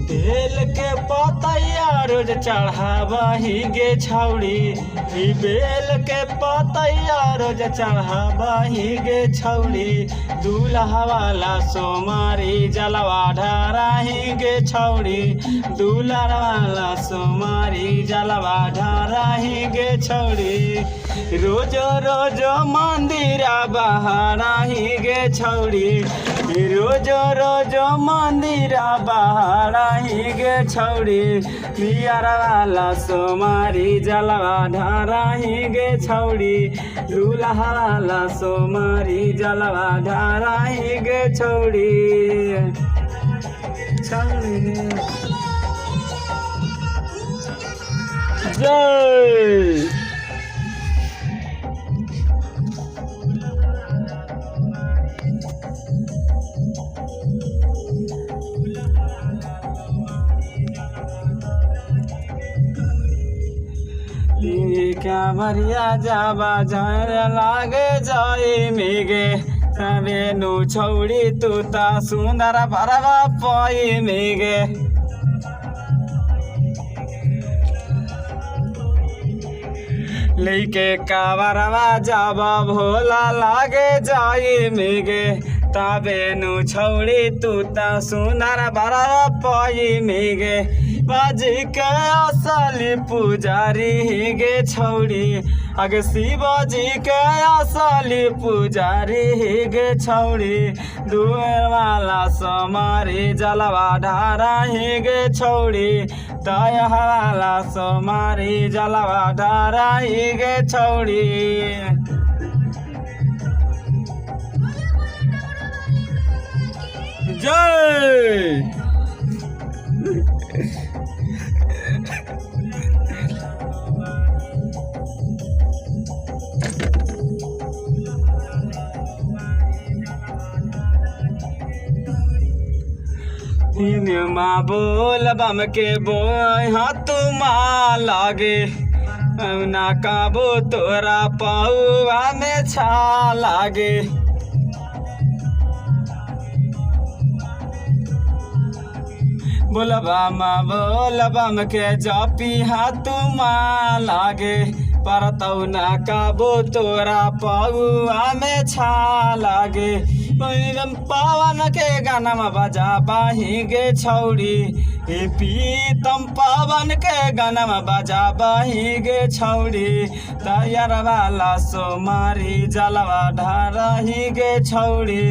बेल के पतैया रोज चढ़ाबही गे छौड़ी, बेल के पतैया रोज चढ़ाबही गे छौड़ी, दूल्हा वाला सोमारी जलवा ढारही गे छौड़ी, दूल्हा वाला सोमारी जलवा ढारही गे छौड़ी, रोजो रोजो मंदिरा बहारही गे छौड़ी, रोजो रोजो मंदिरा बहारही गे छौड़ी, पियर वाला सोमारी जलवा ढारही गे छौड़ी, दूल्हा वाला सोमारी जलवा ढारही गे छौड़ी। जय क्या भरिया जाबा झर लागे जाई मिगे, रेनु छौड़ी तू ता सुंदर भरवा पाई मिगे, लेके कावरवा जाबा भोला लागे जाई मिगे, ताबेनु छौड़ी तू ता सुंदर भरवा पाई मिगे, बाजी के असली पुजारी गे छौड़ी, अगे शिवाजी के असली पुजारी गे छौड़ी, दूर वाला सोमारी जलवा ढारही गे छौड़ी, दया वाला सोमारी जलवा ढारही गे छौड़ी। जय माँ बोल बम के बोय हाथ माँ लागे, ना काबो तोरा पौआ में छा लागे, बोल बम के जपी हाथ माँ लागे, परतौ ना काबो तोरा पौआ में छा लागे, पावन के गाना में बजा बाही गे छौड़ी, पीतम पावन के गाना में बजा बाही गे छौड़ी, तैयार वाला सोमारी जलवा ढारही गे छौड़ी,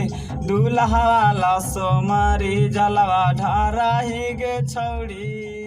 दूल्हा वाला सोमारी जलवा ढारही गे छौड़ी।